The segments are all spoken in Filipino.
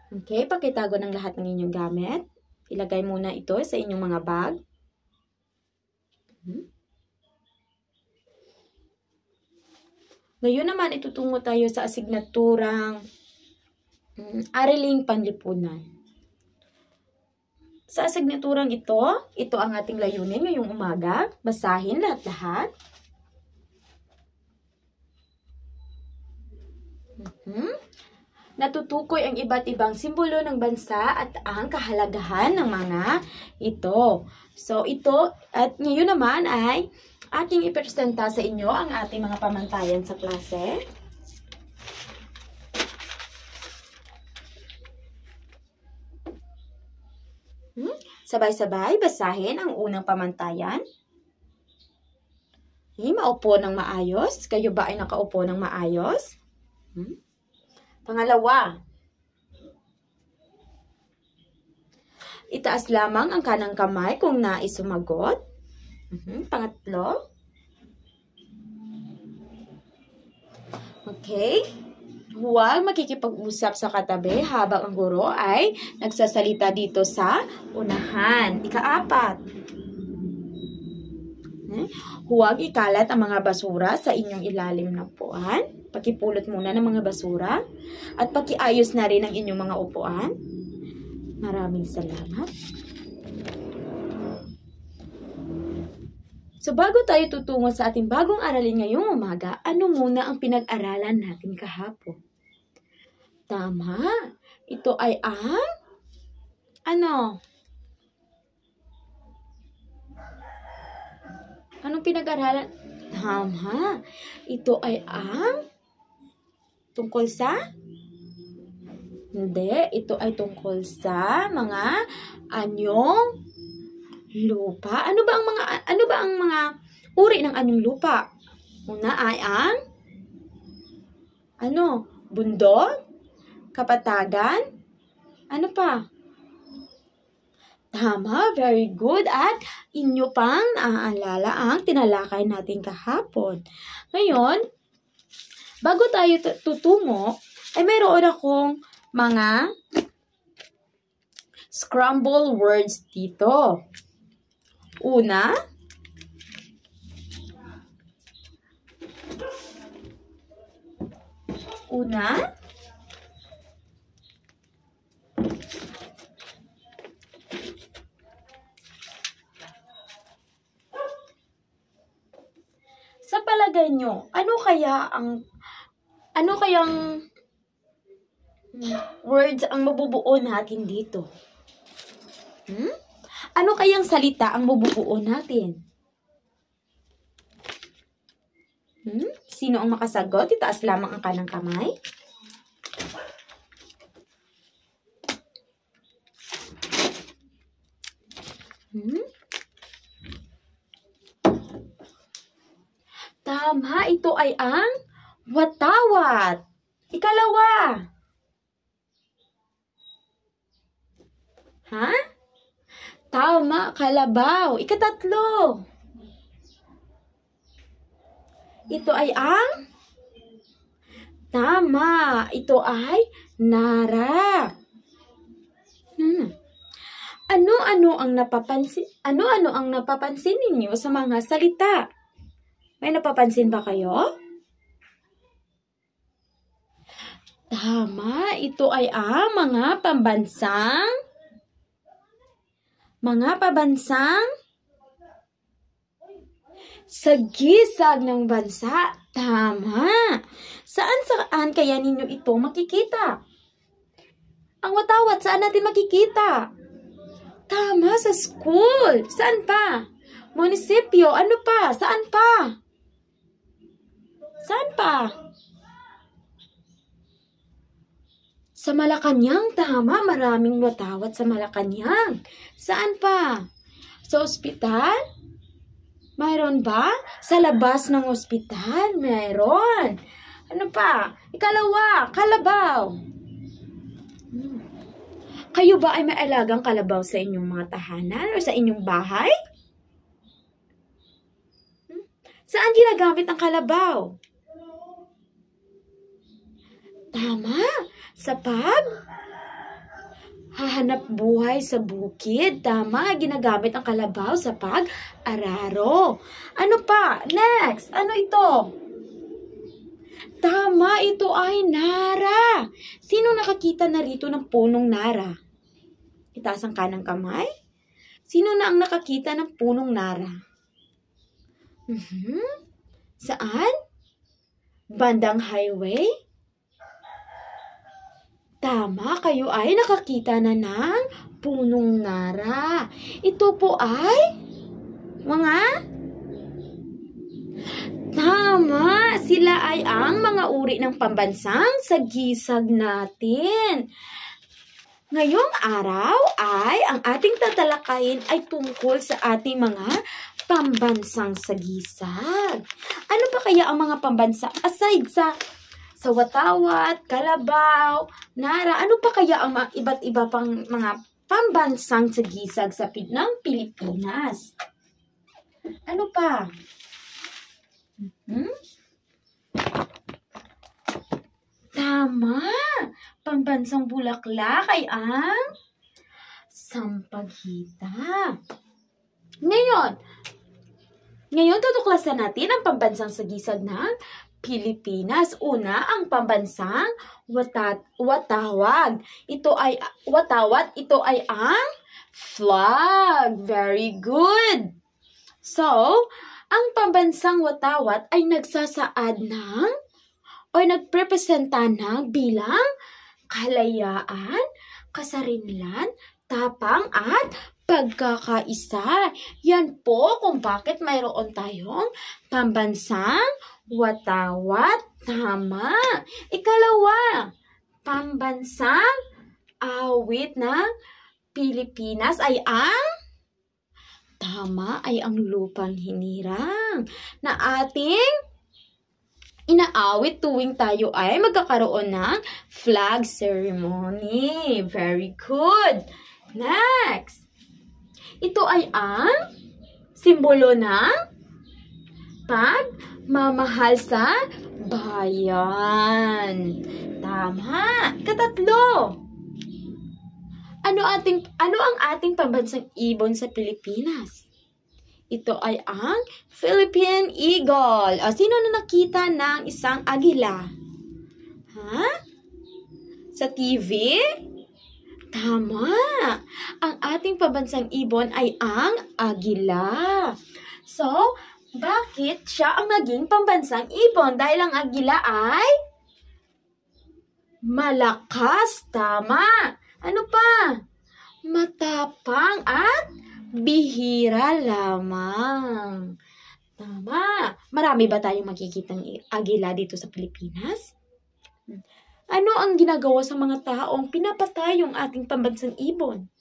Okay, pakitago ng lahat ng inyong gamit. Ilagay muna ito sa inyong mga bag. Ngayon naman, itutungo tayo sa asignaturang Araling Panlipunan. Sa asignaturang ito ang ating layunin ngayong umaga. Basahin lahat-lahat. Natutukoy ang iba't ibang simbolo ng bansa at ang kahalagahan ng mga ito. So, ito, at ngayon naman ay ating ipresenta sa inyo ang ating mga pamantayan sa klase. Sabay-sabay, basahin ang unang pamantayan. Maupo ng maayos. Kayo ba ay nakaupo ng maayos? Pangalawa, itaas lamang ang kanang kamay kung nais sumagot. Pangatlo, okay, huwag makikipag-usap sa katabi habang ang guro ay nagsasalita dito sa unahan. Ikaapat, huwag ikalat ang mga basura sa inyong ilalim ng upuan. Pakipulot muna ng mga basura at pakiayos na rin ang inyong mga upuan. Maraming salamat. So bago tayo tutungo sa ating bagong aralin ngayong umaga, ano muna ang pinag-aralan natin kahapon? Tama, ito ay ang Anong pinag-aralan? Tama, ito ay ang tungkol sa? Hindi, ito ay tungkol sa mga anyong lupa. Ano ba ang mga uri ng anyong lupa? Una ay ang bundok, kapatagan, ano pa? Tama, very good. At inyo pang naaalala ang tinalakay natin kahapon. Ngayon, bago tayo tutungo, ay mayroon akong mga scramble words dito. Una, sa palagay nyo, ano kayang words ang mabubuo natin dito? Ano kayang salita ang mabubuo natin? Sino ang makasagot? Itaas lamang ang kanang kamay. Tama, ito ay ang watawat. Ikalawa. Tama, kalabaw. Ikatatlo. Ito ay ang? Tama, ito ay nara. Ano-ano ang napapansin ninyo sa mga salita? May napapansin ba kayo? Tama, ito ay ang mga pabansang sagisag ng bansa. Tama. Saan kaya ninyo ito makikita? Ang watawat, saan natin makikita? Tama, sa school. Saan pa? Munisipyo. Ano pa? Saan pa? Saan pa? Sa Malacanang. Tama, maraming watawat sa Malacanang. Saan pa? Sa ospital? Mayroon ba? Sa labas ng ospital? Mayroon. Ano pa? Ikalawa, kalabaw. Kayo ba ay may alagang kalabaw sa inyong mga tahanan o sa inyong bahay? Saan ginagamit ang kalabaw? Tama. Sa hahanap buhay sa bukid. Tama, ginagamit ang kalabaw sa pag-araro. Ano pa? Next, ano ito? Tama, ito ay nara. Sino nakakita na rito ng punong nara? Itaas ang kanang kamay. Sino na ang nakakita ng punong nara? Saan? Bandang highway? Tama, kayo ay nakakita na ng punong nara. Ito po ay Tama, sila ay ang mga uri ng pambansang sagisag natin. Ngayong araw ay ang ating tatalakayin ay tungkol sa ating mga pambansang sagisag. Ano pa kaya ang mga pambansa aside sa watawat, kalabaw, nara? Ano pa kaya ang iba't iba pang mga pambansang sagisag ng Pilipinas? Ano pa? Tama! Pambansang bulaklak ay ang Sampaguita. Ngayon tutuklasan natin ang pambansang sagisag ng Pilipinas. Una, ang pambansang watawat. Ito ay ang flag. Very good. So, ang pambansang watawat ay nagsasaad o nagprepresenta ng bilang kalayaan, kasarinlan, tapang at pagkakaisa. Yan po kung bakit mayroon tayong pambansang watawat. Tama. Ikalawa, pambansang awit ng Pilipinas ay ang lupang hinirang na ating inaawit tuwing tayo ay magkakaroon ng flag ceremony. Very good. Next. Ito ay ang simbolo ng pagmamahal sa bayan. Tama. Katatlo. Ano ang ating pambansang ibon sa Pilipinas? Ito ay ang Philippine Eagle. Sino na nakita ng isang agila? Sa TV? Tama. Ang ating pambansang ibon ay ang agila. So, bakit siya ang naging pambansang ibon? Dahil ang agila ay malakas. Tama. Ano pa? Matapang at bihira lamang. Tama. Marami ba tayong makikitang agila dito sa Pilipinas? Ano ang ginagawa sa mga taong pinapatay yung ating pambansang ibon?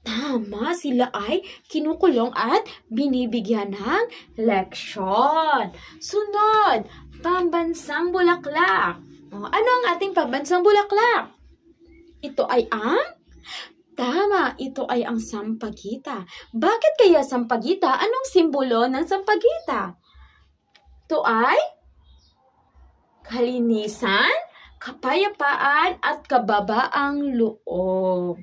Tama, sila ay kinukulong at binibigyan ng leksyon. Sunod, pambansang bulaklak. Ano ang ating pambansang bulaklak? Ito ay Tama, ito ay ang Sampaguita. Bakit kaya Sampaguita? Anong simbolo ng Sampaguita? Ito ay kalinisan, kapayapaan, at kababaang loob.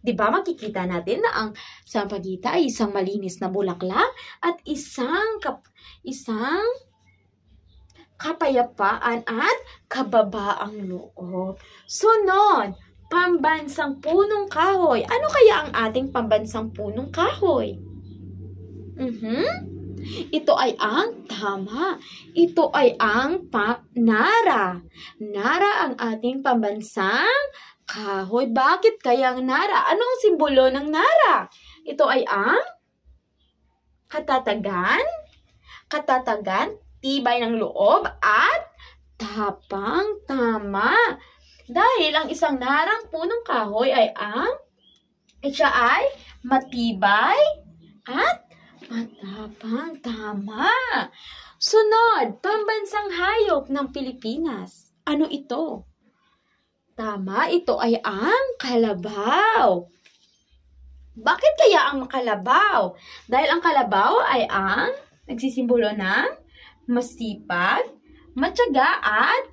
Di ba makikita natin na ang Sampaguita ay isang malinis na bulaklak at isang kapayapaan at kababaang loob. Sunod, pambansang punong kahoy. Ano kaya ang ating pambansang punong kahoy? Ito ay ang nara. Nara ang ating pambansang kahoy. Bakit kaya ang nara? Anong simbolo ng nara? Ito ay ang katatagan, tibay ng loob, at tapang. Tama. Dahil ang isang narang punong kahoy siya ay matibay at matapang. Tama. Sunod, pambansang hayop ng Pilipinas. Ano ito? Tama, ito ay ang kalabaw. Bakit kaya ang kalabaw? Dahil ang kalabaw ay ang nagsisimbolo ng masipag, matyaga, at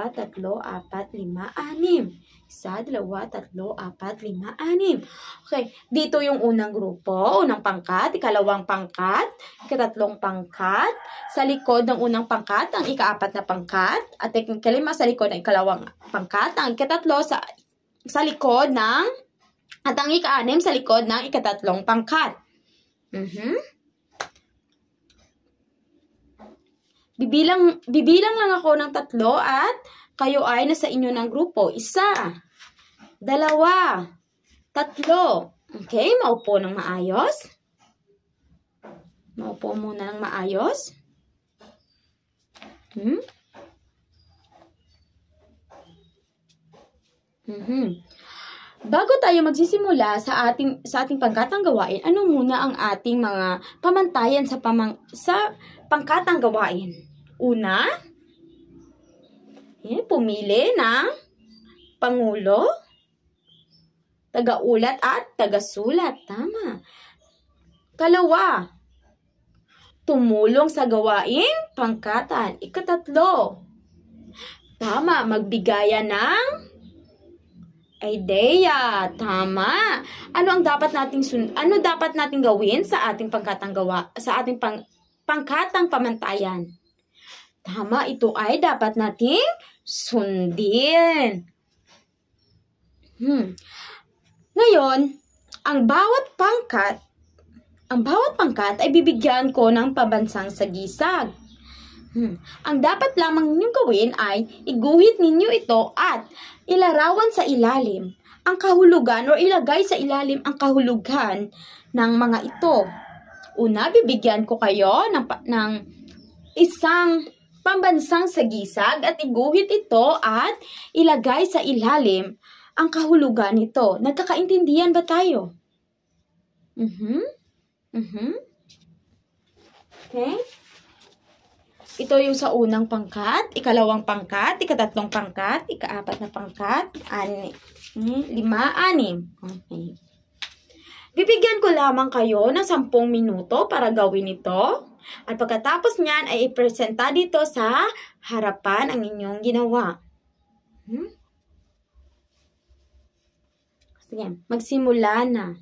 dalawa, tatlo, apat, lima, anim. Isa, dalawa, tatlo, apat, lima, anim. Okay, dito yung unang grupo, unang pangkat, ikalawang pangkat, ikatatlong pangkat, sa likod ng unang pangkat, ang ikaapat na pangkat, at ikalima sa likod ng ikalawang pangkat, ang ikatatlo sa likod ng, at ang ika-anim sa likod ng ikatatlong pangkat. Bibilang lang ako ng 3 at kayo ay nasa inyo ng grupo. 1, 2, 3. Okay, maupo ng maayos. Maupo muna ng maayos. Bago tayo magsisimula sa ating pangkatang gawain, ano muna ang ating mga pamantayan sa pangkatang gawain? Una, pumili ng pangulo, tagaulat at tagasulat. Tama. Kalawa, tumulong sa gawaing pangkatan. Ikatatlo, tama, magbigayan ng idea. Tama. Ano dapat nating gawin sa ating pangkatang pamantayan? Tama, ito ay dapat nating sundin. Ngayon, ang bawat pangkat ay bibigyan ko ng pambansang sagisag. Ang dapat lamang ninyong gawin ay iguhit ninyo ito at ilarawan sa ilalim ang kahulugan o ilagay sa ilalim ang kahulugan ng mga ito. Una, bibigyan ko kayo ng isang pambansang sagisag at iguhit ito at ilagay sa ilalim ang kahulugan nito. Nagkakaintindihan ba tayo? Okay? Ito yung sa unang pangkat, ikalawang pangkat, ikatatlong pangkat, ikaapat na pangkat, 5, 6. Okay. Bibigyan ko lamang kayo ng 10 minuto para gawin ito. At pagkatapos niyan ay ipresenta dito sa harapan ang inyong ginawa. Sige, magsimula na.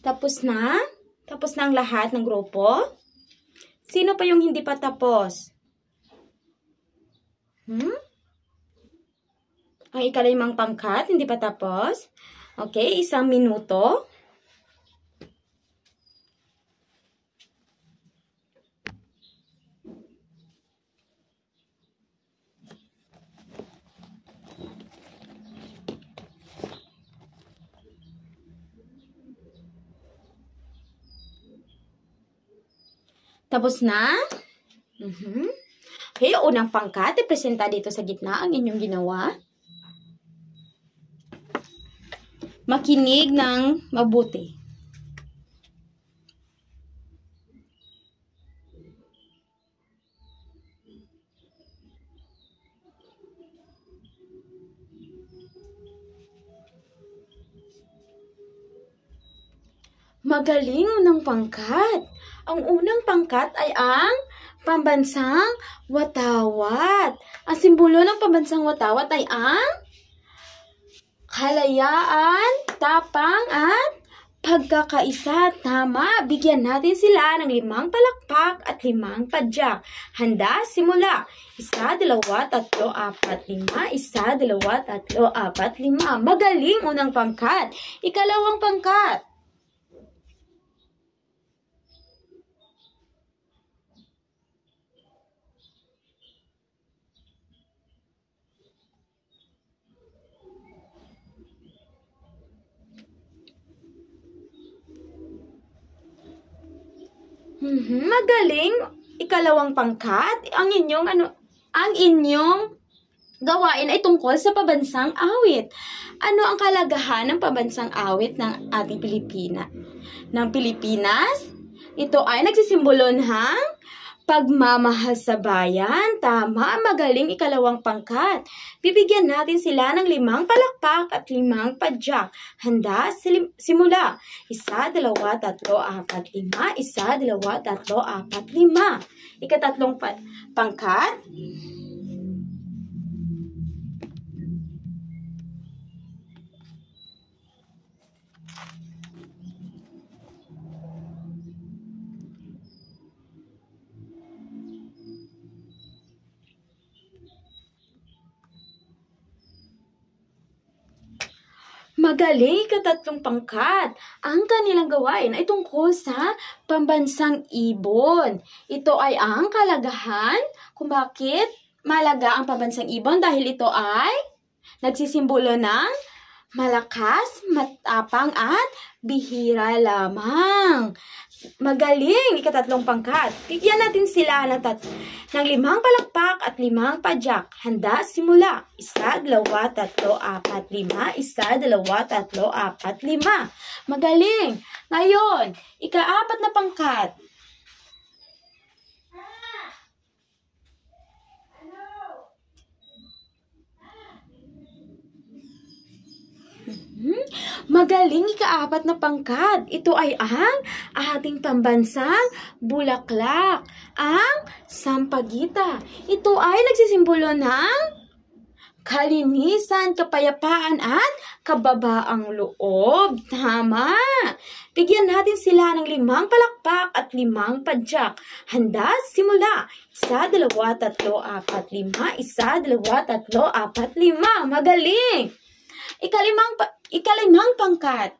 Tapos na? Tapos na ang lahat ng grupo? Sino pa yung hindi pa tapos? Ang ika-5 pangkat, hindi pa tapos? Okay, 1 minuto. Tapos na? Okay, unang pangkat, ipresenta dito sa gitna ang inyong ginawa. Makinig ng mabuti. Magaling unang pangkat. Ang unang pangkat ay ang pambansang watawat. Ang simbolo ng pambansang watawat ay ang kalayaan, tapang at pagkakaisa. Tama, bigyan natin sila ng 5 palakpak at 5 padyak. Handa, simula. 1, 2, 3, 4, 5. 1, 2, 3, 4, 5. Magaling unang pangkat. Ikalawang pangkat. Magaling. Ikalawang pangkat. Ang inyong gawain ay tungkol sa pabansang awit. Ano ang kalagahan ng pabansang awit ng ating Pilipinas? Ito ay nagsisimbolo ng pagmamahal sa bayan. Tama, magaling. Ikalawang pangkat. Bibigyan natin sila ng 5 palakpak at 5 padyak. Handa, simula. 1, 2, 3, 4, 5. 1, 2, 3, 4, 5. Ikatatlong pangkat. Magaling, ikatatlong pangkat. Ang kanilang gawain ay tungkol sa pambansang ibon. Ito ay ang kalagahan kung bakit malaga ang pambansang ibon dahil ito ay nagsisimbolo ng malakas, matapang at bihira lamang. Magaling, ikatatlong pangkat. Bigyan natin sila ng 5 palakpak at 5 padyak. Handa, simula. 1, 2, 3, 4, 5. 1, 2, 3, 4, 5. Magaling. Ngayon, ika-4 na pangkat. Magaling, ika-4 na pangkat. Ito ay ang ating pambansang bulaklak, ang sampagita. Ito ay nagsisimbolo ng kalinisan, kapayapaan at kababaang loob. Tama. Bigyan natin sila ng 5 palakpak at 5 padyak. Handa, simula. 1, 2, 3, 4, 5. 1, 2, 3, 4, 5. Magaling. Ika-5 pangkat.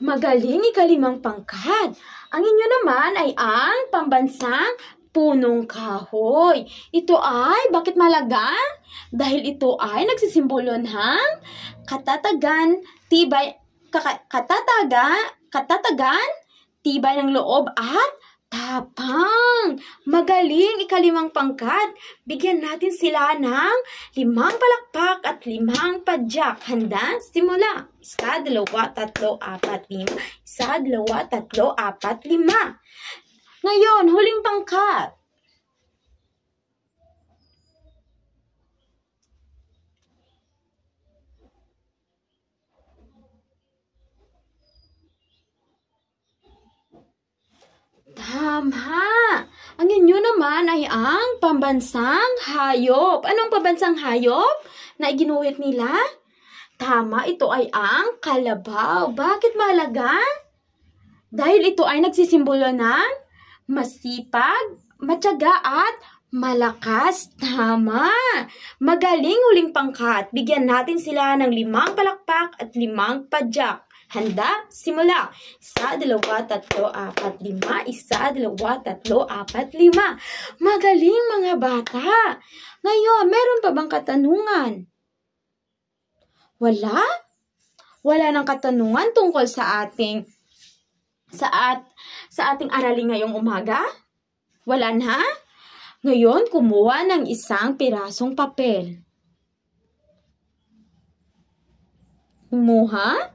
Magaling, ika-5 pangkat. Ang inyo naman ay ang pambansang punong kahoy. Ito ay, bakit malaga? Dahil ito ay nagsisimbolo ng katatagan, tibay ng loob at tapang. Magaling, ika-5 pangkat. Bigyan natin sila ng 5 palakpak at 5 padyak. Handa? Simula. 1, 2, 3, 4, 5. 1, 2, 3, 4, 5. Ngayon, huling pangkat. Tama! Ang inyo naman ay ang pambansang hayop. Anong pambansang hayop na iginuhit nila? Tama, ito ay ang kalabaw. Bakit mahalaga? Dahil ito ay nagsisimbolo ng masipag, matyaga at malakas. Tama! Magaling huling pangkat. Bigyan natin sila ng 5 palakpak at 5 padyak. Handa? Simula. 1, 2, 3, 4, 5. 1, 2, 3, 4, 5. Magaling mga bata. Ngayon, meron pa bang katanungan? Wala? Wala nang katanungan tungkol sa ating aralin ngayong umaga? Wala na? Ngayon, kumuha ng isang pirasong papel. Kumuha?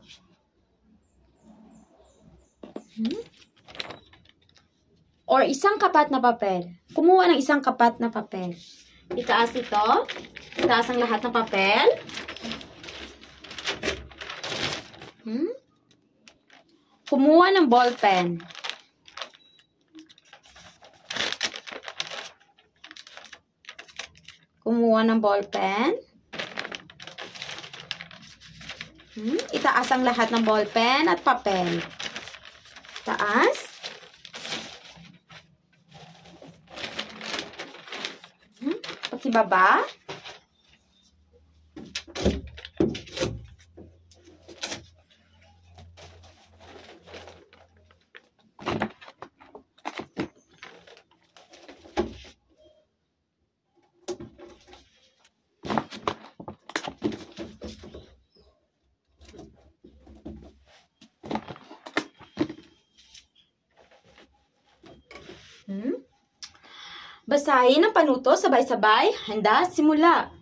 Or isang kapat na papel. Kumuha ng isang kapat na papel. Itaas ito. Itaas ang lahat ng papel. Kumuha ng ballpen. Kumuha ng ballpen. Itaas ang lahat ng ballpen at papel. Taas. Pakibaba. Basahin ang panuto sabay-sabay. Handa, simula.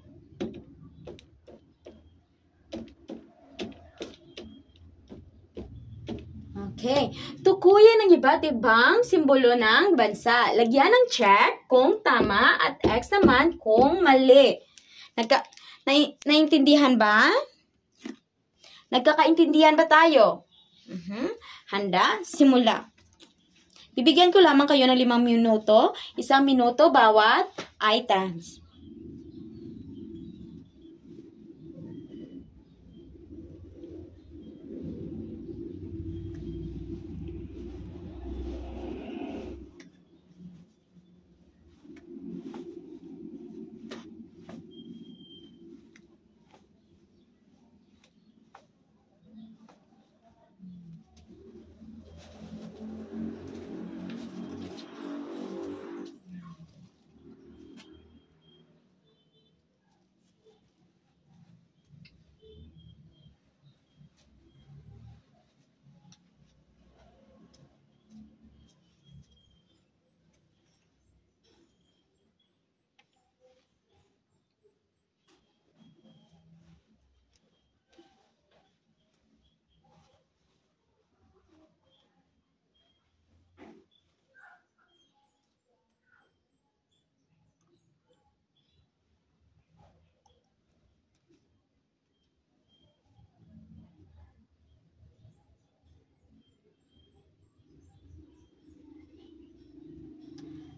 Okay. Tukuyin ang iba't ibang simbolo ng bansa. Lagyan ng check kung tama at X naman kung mali. Naintindihan ba? Nagkakaintindihan ba tayo? Handa, simula. Bibigyan ko lamang kayo ng 5 minuto. 1 minuto bawat items.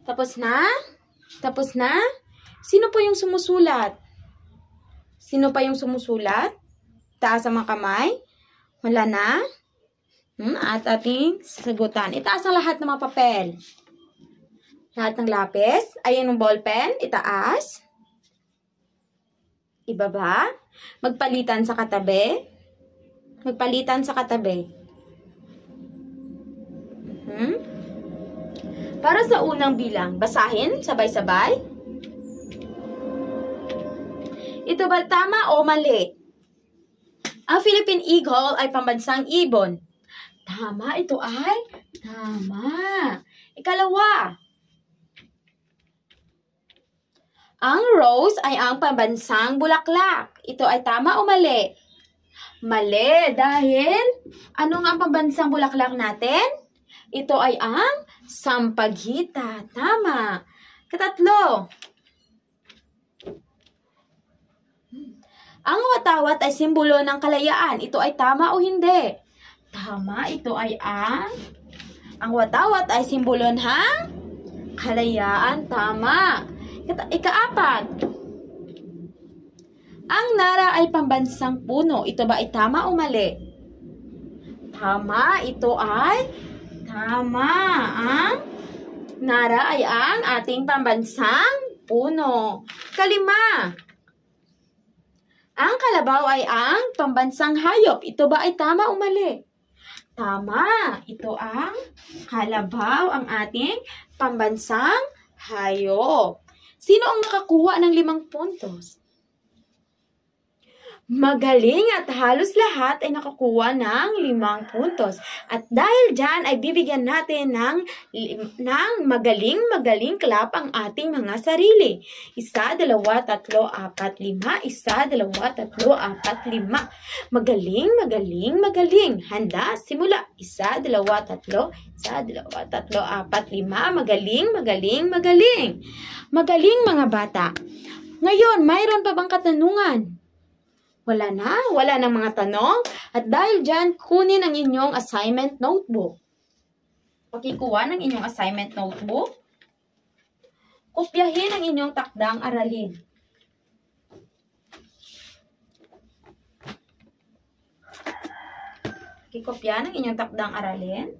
Tapos na? Tapos na? Sino po yung sumusulat? Sino pa yung sumusulat? Taas ang mga kamay? Wala na? At ating sagutan. Itaas ang lahat ng mga papel. Lahat ng lapis. Ayan yung ballpen. Itaas. Ibaba. Magpalitan sa katabi. Magpalitan sa katabi. Para sa unang bilang, basahin sabay-sabay. Ito ba tama o mali? Ang Philippine Eagle ay pambansang ibon. Tama, ito ay tama. Ikalawa. Ang rose ay ang pambansang bulaklak. Ito ay tama o mali? Mali, dahil ano nga ang pambansang bulaklak natin? Ito ay ang sampaghita. Tama. Katatlo. Ang watawat ay simbolo ng kalayaan. Ito ay tama o hindi? Tama. Ito ay ang Ang watawat ay simbolo ng kalayaan. Tama. Ika-4. Ang nara ay pambansang puno. Ito ba ay tama o mali? Tama. Ito ay tama. Ang nara ay ang ating pambansang puno. 5. Ang kalabaw ay ang pambansang hayop. Ito ba ay tama o mali? Tama. Ito ang kalabaw, ang ating pambansang hayop. Sino ang nakakuha ng 5 puntos? Magaling at halos lahat ay nakakuha ng 5 puntos. At dahil dyan ay bibigyan natin ng magaling clap ang ating mga sarili. 1, 2, 3, 4, 5. 1, 2, 3, 4, 5. Magaling. Handa, simula. 1, 2, 3. 1, 2, 3, 4, 5. Magaling mga bata. Ngayon, mayroon pa bang katanungan? Wala nang mga tanong. At dahil dyan, kunin ang inyong assignment notebook. Pakikuha ng inyong assignment notebook. Kopyahin ang inyong takdang aralin. Pakikopya ng inyong takdang aralin.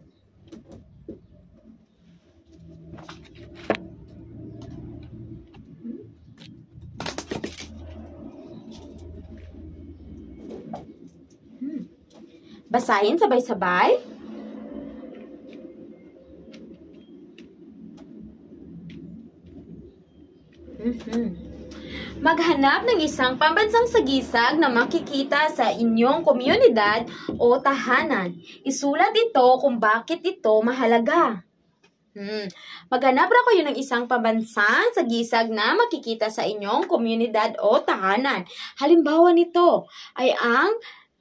Basahin sabay-sabay. Maghanap ng isang pambansang sagisag na makikita sa inyong komunidad o tahanan. Isulat ito kung bakit ito mahalaga. Maghanap ra kayo ng isang pambansang sagisag na makikita sa inyong komunidad o tahanan. Halimbawa nito ay ang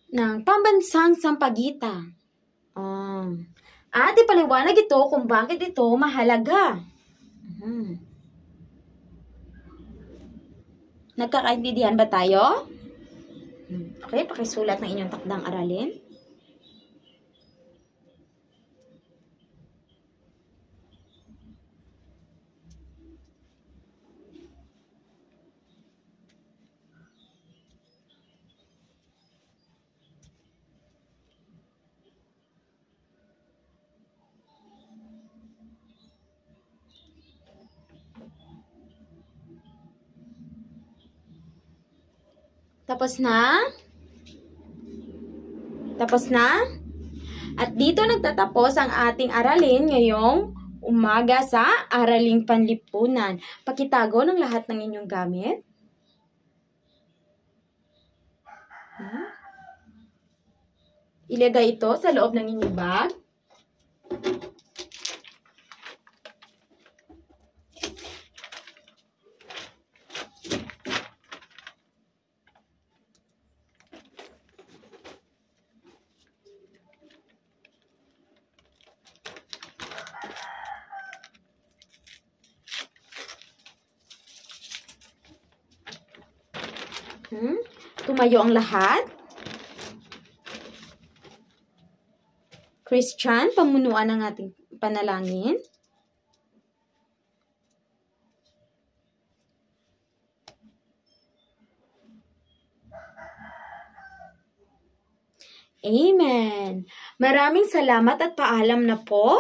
ng pambansang Sampaguita. At ipaliwanag ito kung bakit ito mahalaga. Nagkakaintindihan ba tayo? Okay, pakisulat ng inyong takdang aralin. Tapos na? At dito nagtatapos ang ating aralin ngayong umaga sa Araling Panlipunan. Pakitago ng lahat ng inyong gamit. Ilagay ito sa loob ng inyong bag. Tumayo ang lahat. Christian, pamunuan ng ating panalangin. Amen. Maraming salamat at paalam na po.